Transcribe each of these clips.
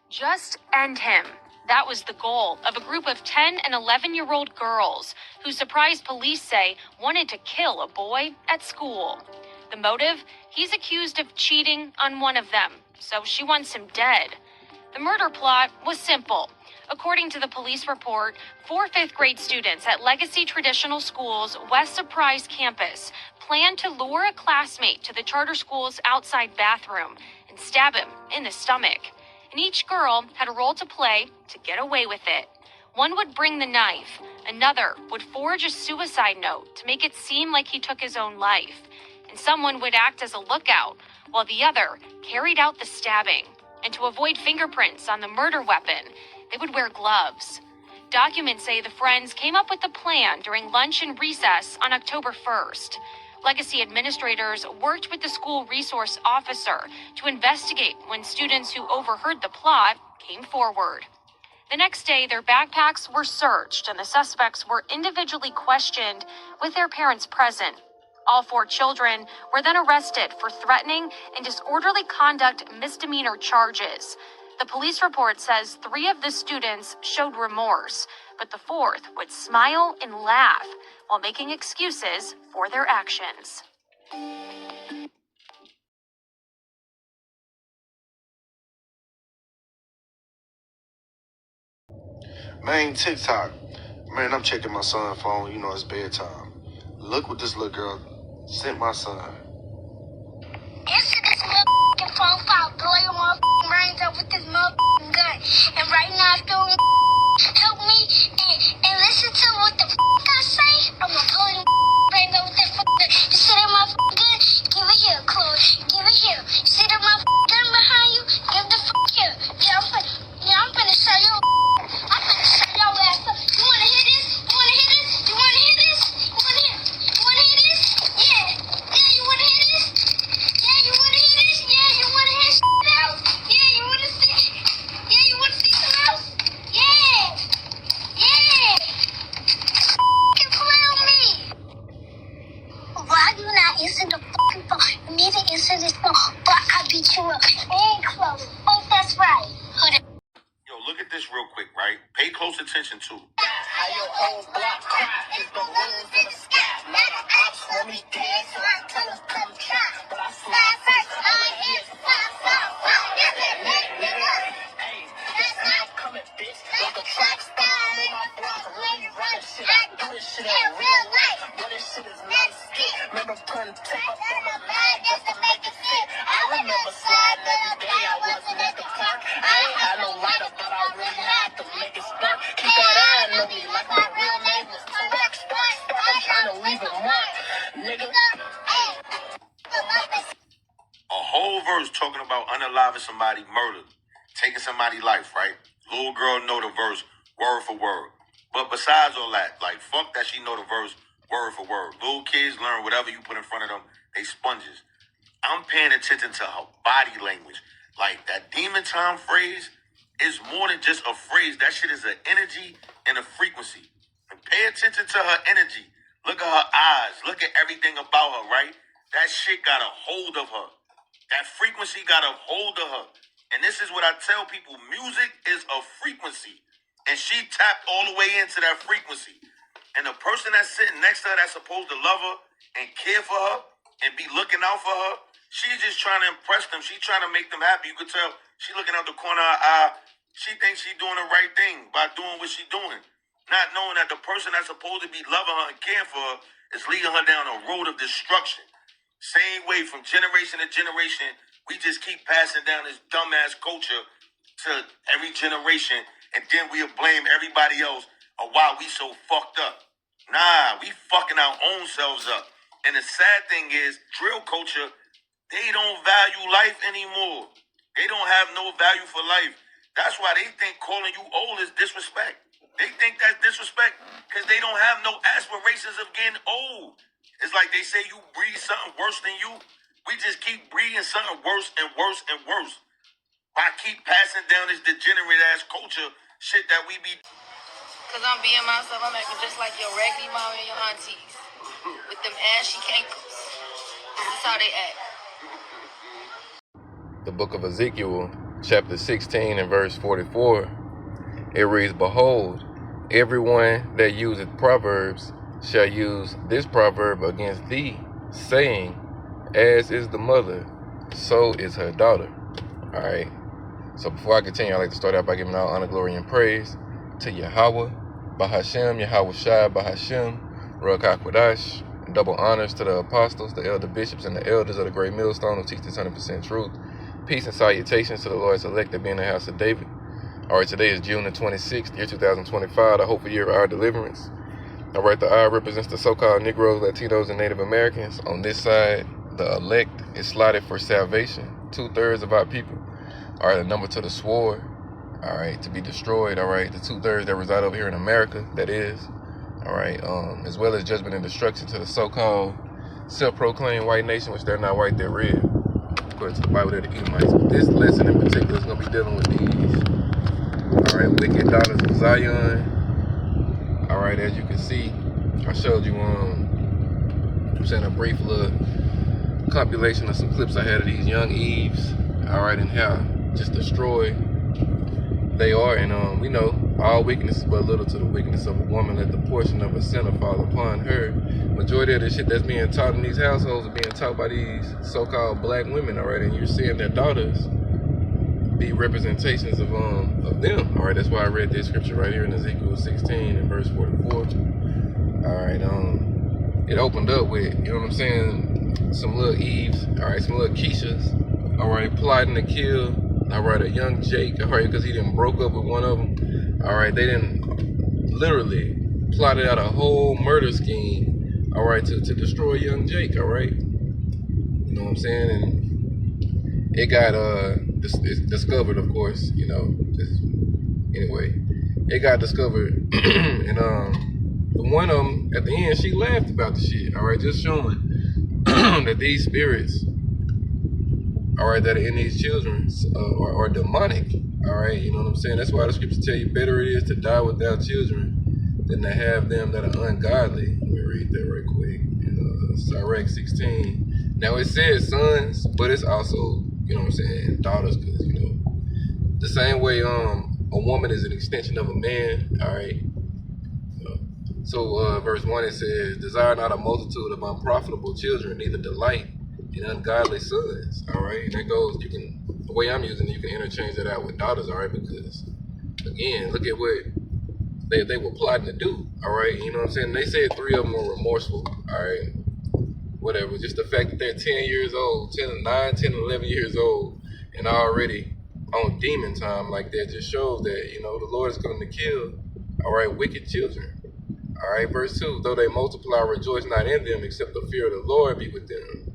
Just end him. That was the goal of a group of 10 and 11-year-old girls who surprised police say wanted to kill a boy at school. The motive? He's accused of cheating on one of them, so she wants him dead. The murder plot was simple. According to the police report, 4 fifth-grade students at Legacy Traditional School's West Surprise campus planned to lure a classmate to the charter school's outside bathroom and stab him in the stomach. And each girl had a role to play to get away with it. One would bring the knife, another would forge a suicide note to make it seem like he took his own life, and someone would act as a lookout, while the other carried out the stabbing. And to avoid fingerprints on the murder weapon, they would wear gloves. Documents say the friends came up with the plan during lunch and recess on October 1st. Legacy administrators worked with the school resource officer to investigate when students who overheard the plot came forward. The next day, their backpacks were searched and the suspects were individually questioned with their parents present. All 4 children were then arrested for threatening and disorderly conduct misdemeanor charges. The police report says 3 of the students showed remorse, but the 4th would smile and laugh while making excuses for their actions. Man, TikTok. Man, I'm checking my son's phone. You know it's bedtime. Look what this little girl sent my son. Answer this motherfucking profile, blow your motherfucking brains out with this motherfucking gun. And right now, if you don't help me and listen to what the I say, I'm gonna blow your brains out with that fucking gun. You see that motherfucking gun? Give it here, Chloe. Give it here. You see that motherfucking gun behind you? Give the fuck here. I'm finna show you. I'm finna show your ass up. You wanna hear this? You wanna hear this? You wanna hear this? You wanna hear this? Yeah. Yeah, you wanna hear this? Yeah, you wanna hear this? Yeah, you wanna hear shit else? Yeah, you wanna see? Yeah, you wanna see some else? Yeah. Yeah. Fucking play on me. Why do you not answer the fucking phone? You need to answer this phone, but I beat you up. And close. Oh, that's right. Hold on. Yo, look at this real quick, right? Pay close attention to. How your whole block cry is balloons in the sky. Now the ops want me dead, so I tell them come try. But I slide first, all I hear is fire, fire, fire. That's that nigga. Hey, that's how I'm coming, bitch. Like a track star on my block, really run shit. I do this shit in real life, but this shit is not a skit. Remember putting tape on my mind just to make it fit. I remember sliding every day, I wasn't at the park. I ain't had no lighter, but I really had to make it spark. Keep that eye on me like my real name was Tupac. Spark, I'm trying to leave a mark, nigga. A whole verse talking about unaliving somebody, murdered, taking somebody's life, right? Little girl know the verse word for word. But besides all that, like, fuck that she know the verse word for word. Little kids learn whatever you put in front of them. They sponges. I'm paying attention to her body language. Like, that demon time phrase is more than just a phrase. That shit is an energy and a frequency. And pay attention to her energy. Look at her eyes. Look at everything about her, right? That shit got a hold of her. That frequency got a hold of her. And this is what I tell people. Music is a frequency. And she tapped all the way into that frequency. And the person that's sitting next to her that's supposed to love her and care for her and be looking out for her, she's just trying to impress them. She's trying to make them happy. You could tell she looking out the corner of her eye. She thinks she's doing the right thing by doing what she's doing. Not knowing that the person that's supposed to be loving her and caring for her is leading her down a road of destruction. Same way from generation to generation, we just keep passing down this dumbass culture to every generation, and then we'll blame everybody else of why we so fucked up. Nah, we fucking our own selves up. And the sad thing is, drill culture, they don't value life anymore. They don't have no value for life. That's why they think calling you old is disrespect. They think that's disrespect because they don't have no aspirations of getting old. It's like they say you breed something worse than you. We just keep breeding something worse and worse and worse. I keep passing down this degenerate ass culture shit that we be. Cause I'm being myself, I'm acting just like your raggedy mom and your aunties. With them ashy cankles. This is how they act. The book of Ezekiel chapter 16 and verse 44, it reads, "Behold, everyone that useth proverbs shall use this proverb against thee, saying, as is the mother, so is her daughter." All right. So before I continue, I'd like to start out by giving all honor, glory, and praise to Yahweh, Bahashem, Yahweh Shai, Bahashem, Ruach HaKodesh. Double honors to the apostles, the elder bishops, and the elders of the great millstone who teach this 100% truth. Peace and salutations to the Lord's elect that be in the house of David. All right, today is June the 26th, year 2025, the hopeful year of our deliverance. All right, the I represents the so-called Negroes, Latinos, and Native Americans. On this side, the elect is slotted for salvation, 2/3 of our people. All right, the number to the sword, all right, to be destroyed, all right, the 2/3 that reside over here in America, that is, all right, as well as judgment and destruction to the so-called self-proclaimed white nation, which they're not white, they're red, according to the Bible, they're the Edomites. But this lesson in particular is going to be dealing with these, all right, wicked daughters of Zion. All right, as you can see, I showed you, I'm saying, a brief little compilation of some clips I had of these young Eves, all right, and how just destroyed they are. And we know all weakness is but little to the weakness of a woman. Let the portion of a sinner fall upon her. Majority of the shit that's being taught in these households are being taught by these so-called black women, all right, and you're seeing their daughters be representations of them. All right, that's why I read this scripture right here in Ezekiel 16 and verse 44. All right, it opened up with, you know what I'm saying, some little Eves, all right, some little Keishas, all right, plotting to kill, all right, a young Jake, all right, because he done broke up with one of them. All right, they didn't literally plotted out a whole murder scheme, all right, to destroy young Jake, all right. You know what I'm saying? And it got discovered, of course, you know. Anyway, it got discovered, and the one of them at the end, she laughed about the shit, all right, just showing that these spirits, all right, that are in these children are demonic, all right, you know what I'm saying? That's why the scriptures tell you better it is to die without children than to have them that are ungodly. Let me read that right quick. In Sirach 16. Now it says sons, but it's also, you know what I'm saying, daughters, because, you know, the same way a woman is an extension of a man, all right? So verse 1, it says, "Desire not a multitude of unprofitable children, neither delight in ungodly sons," all right? And that goes, you can, the way I'm using it, you can interchange that out with daughters, all right? Because, again, look at what they were plotting to do, all right? You know what I'm saying? They said 3 of them were remorseful, all right? Whatever, just the fact that they're 10 years old, 9, 10, 11 years old, and already on demon time like that just shows that, you know, the Lord is going to kill, all right, wicked children. All right, verse 2, "Though they multiply, rejoice not in them, except the fear of the Lord be with them.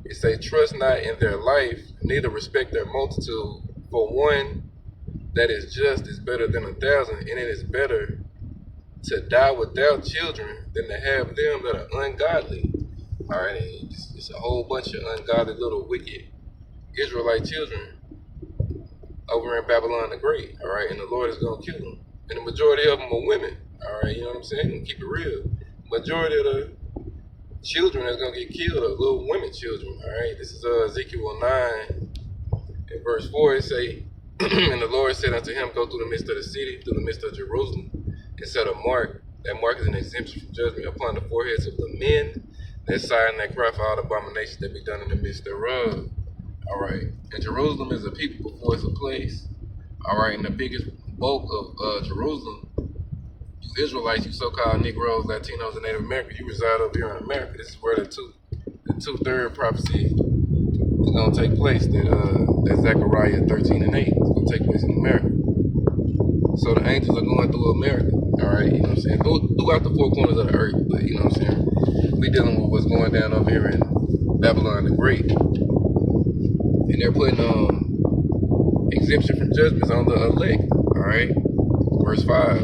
It say, trust not in their life, neither respect their multitude. For one that is just is better than 1,000, and it is better to die without children than to have them that are ungodly." All right, and it's a whole bunch of ungodly little wicked Israelite children over in Babylon the Great, all right, and the Lord is going to kill them. And the majority of them are women, all right, you know what I'm saying? Gonna keep it real. Majority of the children that's going to get killed are little women children, all right? This is Ezekiel 9 and verse 4, it say, "And the Lord said unto him, go through the midst of the city, through the midst of Jerusalem, and set a mark. That mark is an exemption from judgment upon the foreheads of the men that sigh and that cry for all the abominations that be done in the midst thereof." All right, and Jerusalem is a people before it's a place. All right, and the biggest bulk of Jerusalem, you Israelites, you so-called Negroes, Latinos, and Native Americans, you reside over here in America. This is where the 2/3 prophecy is going to take place, that Zechariah 13 and 8 is going to take place in America. So the angels are going through America, all right, you know what I'm saying, throughout the 4 corners of the earth, but you know what I'm saying, we dealing with what's going down over here in Babylon the Great, and they're putting exemption from judgments on the elect, all right, verse 5,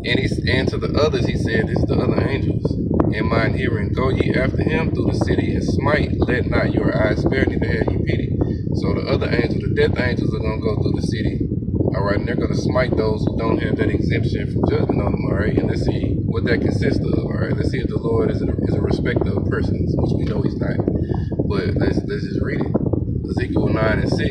and to the others he said, this is the other angels, in mine hearing, go ye after him through the city and smite, let not your eyes spare, neither have ye pity. So the other angels, the death angels, are going to go through the city, all right, and they're going to smite those who don't have that exemption from judgment on them, all right, and let's see what that consists of, all right, let's see if the Lord is a respecter of persons, which we know he's not, but let's just read it. Ezekiel 9 and 6,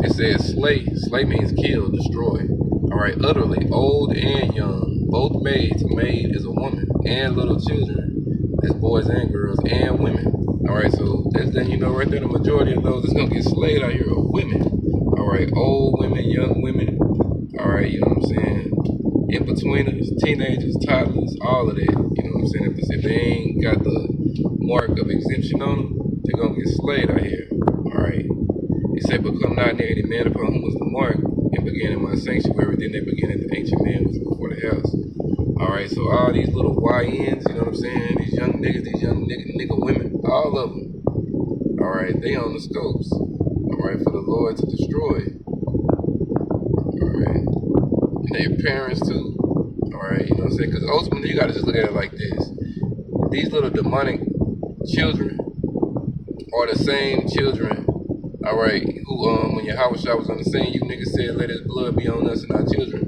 It says slay. Slay means kill, destroy. All right, utterly, old and young, both maids. A maid is a woman, and little children, that's boys and girls, and women. All right, so that's then you know right there, the majority of those that's gonna get slayed out here are women. All right, old women, young women. All right, you know what I'm saying? In betweeners, teenagers, toddlers, all of that. You know what I'm saying? If they ain't got the mark of exemption on them, they're gonna get slayed out here. All right. It said, "But come not near any man upon whom was the mark, and began in my sanctuary. Then they began at the ancient man which was before the house." All right. So all these little YNs, you know what I'm saying? These young niggas, these young nigga women, all of them. All right. They on the scopes. All right. For the Lord to destroy. All right. And their parents too. All right. You know what I'm saying? Because ultimately, you gotta just look at it like this: these little demonic children are the same children, all right, who when Yahweh Shah was on the scene, you niggas said, "Let his blood be on us and our children."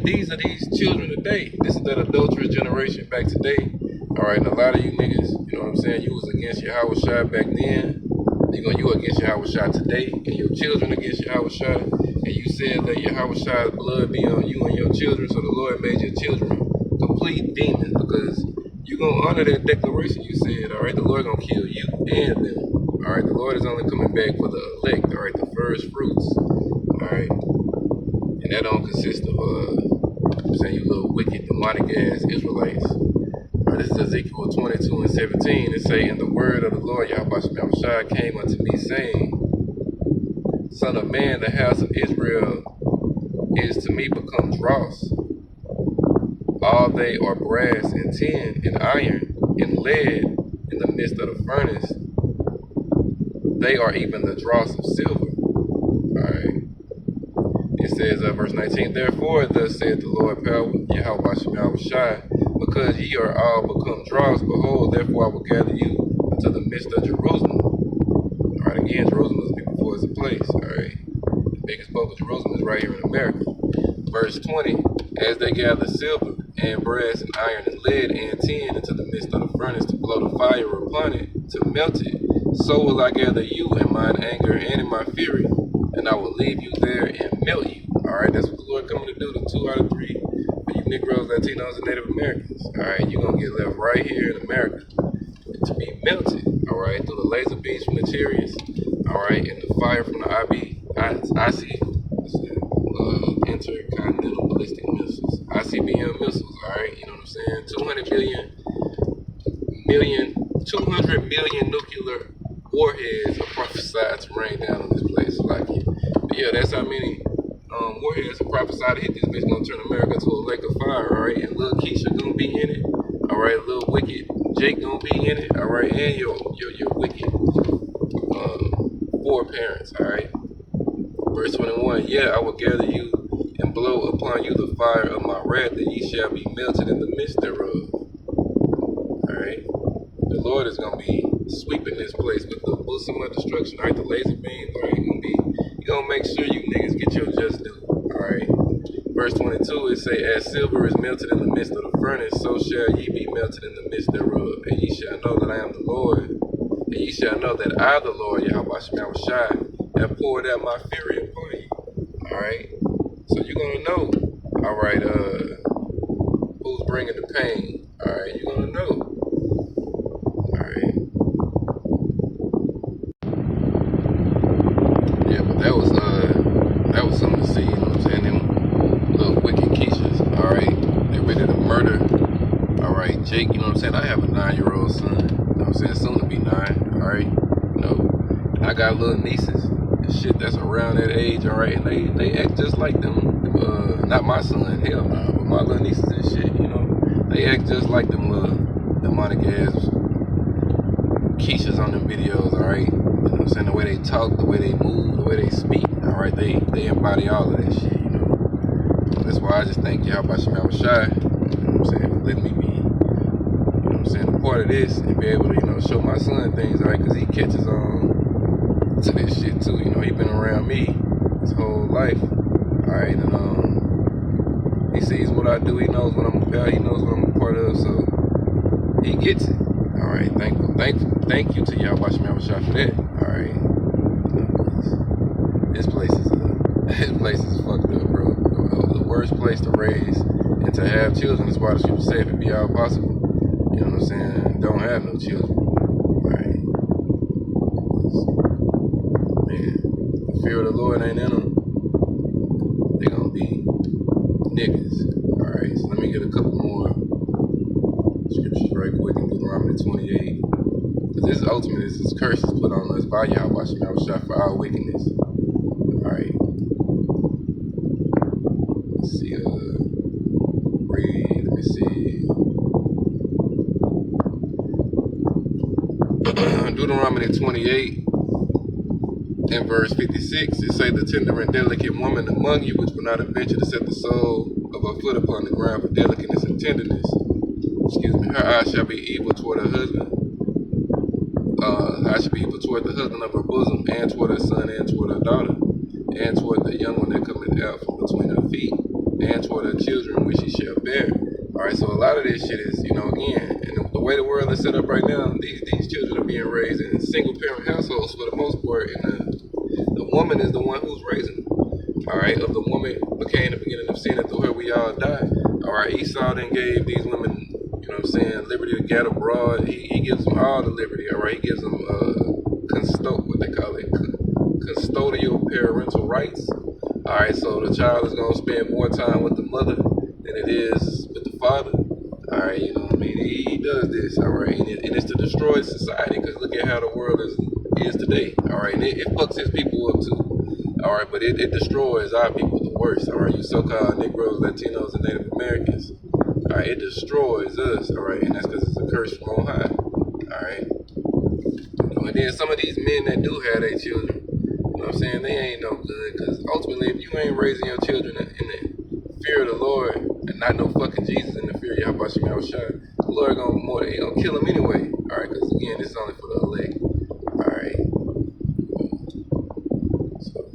These are these children today. This is that adulterous generation back today. All right, and a lot of you niggas, you know what I'm saying, you was against Yahweh Shah back then. You against Yahweh Shah today, and your children against Yahweh Shah. And you said, "Let Yahweh Shah's blood be on you and your children." So the Lord made your children complete demons, because you gonna honor that declaration you said. All right, the Lord gonna kill you and them. All right, the Lord is only coming back for the elect. All right, the first fruits. All right, and that don't consist of I'm saying, you little wicked demonic ass Israelites. All right, this is Ezekiel 22:17. It say, "And the word of the Lord Yahweh Shah came unto me, saying, Son of man, the house of Israel is to me become dross. All they are brass and tin and iron and lead in the midst of the furnace. They are even the dross of silver." Alright. It says, verse 19, "Therefore, thus saith the Lord power, Yahweh Shai, because ye are all become dross, behold, therefore I will gather you into the midst of Jerusalem." Alright, again, Jerusalem is before it's a place. Alright. The biggest bulk of Jerusalem is right here in America. Verse 20, "As they gather silver and brass and iron and lead and tin into the midst of the furnace to blow the fire upon it, to melt it, so will I gather you in mine anger and in my fury, and I will leave you there and melt you." Alright, that's what the Lord coming to do to 2 out of 3 for you Negroes, Latinos, and Native Americans. Alright, you're going to get left right here in America to be melted. Alright, through the laser beams from the chariots. Alright, and the fire from the intercontinental ballistic missiles. ICBM missiles, alright, you know what I'm saying? 200 million nuclear warheads are prophesied to rain down on this place. Like it. But yeah, that's how many warheads are prophesied to hit this bitch. Gonna turn America to a lake of fire, alright? And little Keisha gonna be in it. Alright, little wicked Jake gonna be in it, alright, and your wicked four parents, alright? Verse 21, "Yeah, I will gather you and blow upon you the fire of my wrath, and ye shall be melted in the midst thereof." Alright? The Lord is gonna be sweeping this place with the bosom of destruction, alright? The laser beams, alright? He gonna make sure you niggas get your just due, alright? Verse 22, it say, "As silver is melted in the midst of the furnace, so shall ye be melted in the midst thereof. And ye shall know that I am the Lord. And ye shall know that I, the Lord, Yahweh Shai, have poured out my fury upon you." Alright? So you're gonna know, alright, who's bringing the pain. Alright, you're gonna know. Alright. Yeah, but that was something to see, you know what I'm saying? Them little wicked Keishas, alright? They ready to murder. Alright, Jake, you know what I'm saying? I have a 9-year-old son, you know what I'm saying? Soon to be 9, alright? You know, and I got little nieces and shit that's around that age, alright? And they act just like them. Not my son, hell no, but my little nieces and shit, you know? They act just like them little demonic ass Keishas on them videos, alright? You know what I'm saying? The way they talk, the way they move, the way they speak, alright? They embody all of that shit, you know? That's why I just thank Yahweh Shai, you know what I'm saying, for letting me be, you know what I'm saying, a part of this and be able to, you know, show my son things, alright? Because he catches on to this shit too, you know? He been around me his whole life, alright? And he sees what I do, he knows what I'm about, he knows what I'm a part of, so he gets it. Alright, thank you to Yahweh Shai for that. Alright. This place is fucked up, bro. The worst place to raise and to have children. That's why the scripture say if it be all possible, you know what I'm saying, don't have no children. Right? Man, the fear of the Lord ain't in them. They gonna be niggas. Alright, so let me get a couple more scriptures right quick in Deuteronomy 28. Because this ultimately is this curse is put on us by Yahweh Shah for our wickedness. Alright. Let's see, let me see. Deuteronomy 28 and verse 56, it say, the tender and delicate woman among you, which will not adventure to set the sole of her foot upon the ground for delicateness and tenderness. Her eyes shall be evil toward her husband. Her eyes shall be evil toward the husband of her bosom, and toward her son, and toward her daughter, and toward the young one that cometh out from between her feet, and toward her children which she shall bear. Alright, so a lot of this shit is, again, and the way the world is set up right now, these children are being raised in single parent households for the most part, and the woman is the one who's raising them. Alright, of the woman became the beginning of sin, and through her we all die. Alright, Esau then gave these women, liberty to get abroad. He gives them all the liberty, alright? He gives them custodial parental rights. Alright, so the child is gonna spend more time with the mother than it is with the father. Alright, you know what I mean? He does this, alright, and it's to destroy society, because look at how the world is today. Alright, and it fucks his people up too. Alright, but it destroys our people the worst. Alright, you so-called Negroes, Latinos, and Native Americans. Alright, it destroys us, alright, and that's because it's a curse from on high, alright. And then some of these men that do have their children, you know what I'm saying, they ain't no good, because ultimately, if you ain't raising your children in the fear of the Lord, and not no fucking Jesus in the fear of Yahweh Shah, the Lord gonna kill them anyway, alright, because again, it's only for the elect, alright. So,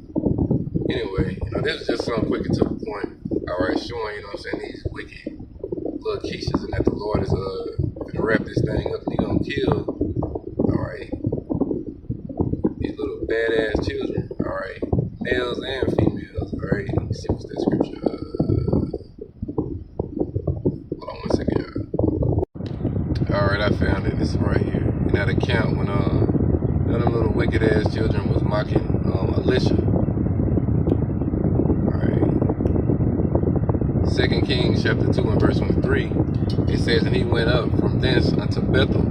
anyway, this is just something quick and to the point, alright, showing, these wicked little Keishas, and that the Lord is gonna wrap this thing up and he gonna kill, alright, these little badass children, alright, males and females, alright. Let me see what's that scripture. Hold on one second, y'all. Alright, I found it. This is right here. In that account when none of them little wicked ass children was mocking Elisha. 2 Kings chapter 2 and verse 23, it says, and he went up from thence unto Bethel,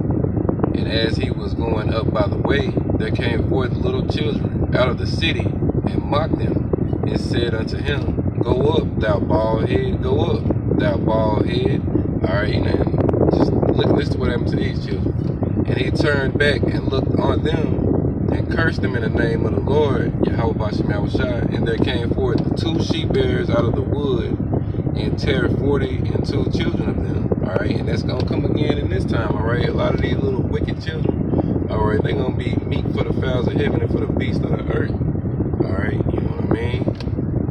and as he was going up by the way, there came forth little children out of the city, and mocked him, and said unto him, go up, thou bald head, go up, thou bald head. Alright, and just listen to what happened to these children. And he turned back and looked on them, and cursed them in the name of the Lord, Yahweh Shah, and there came forth 2 she-bears out of the wood, and tear 42 children of them, alright, and that's gonna come again in this time, alright. A lot of these little wicked children, alright, they're gonna be meat for the fowls of heaven and for the beasts of the earth, alright, you know what I mean?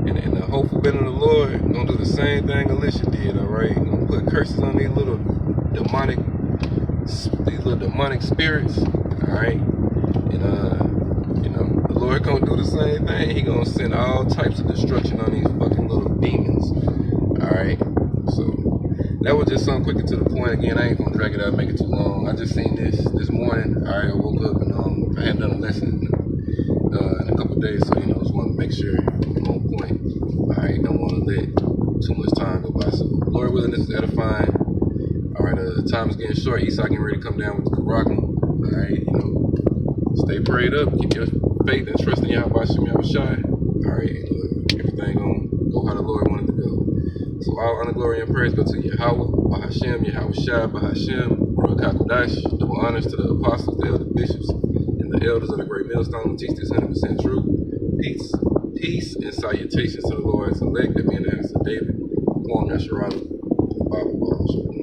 And the hopeful been of the Lord gonna do the same thing Elisha did, alright, gonna put curses on these little demonic spirits, alright, and the Lord gonna do the same thing. He gonna send all types of destruction on these fucking little demons. Alright, so that was just something quick and to the point. Again, I ain't gonna drag it out and make it too long. I just seen this morning. Alright, I woke up and I hadn't done a lesson in a couple of days, so just wanted to make sure I'm on point. Alright, don't want to let too much time go by. So, Lord willing, this is edifying. Alright, time is getting short. Esau getting ready to come down with the Karakum. Alright, stay prayed up. Keep your faith and trust in Yahweh Shah. Alright, everything gonna go how the Lord wanted to go. So all honor, glory, and praise go to Yahweh, Bahashem, Yahweh Shah, Bahashem, Ruach HaKodesh. Double honors to the apostles, the elder bishops, and the elders of the great millstone who teach this 100% truth. Peace and salutations to the Lord's elect that be in the house of David. Kwam Yasharala, Bible.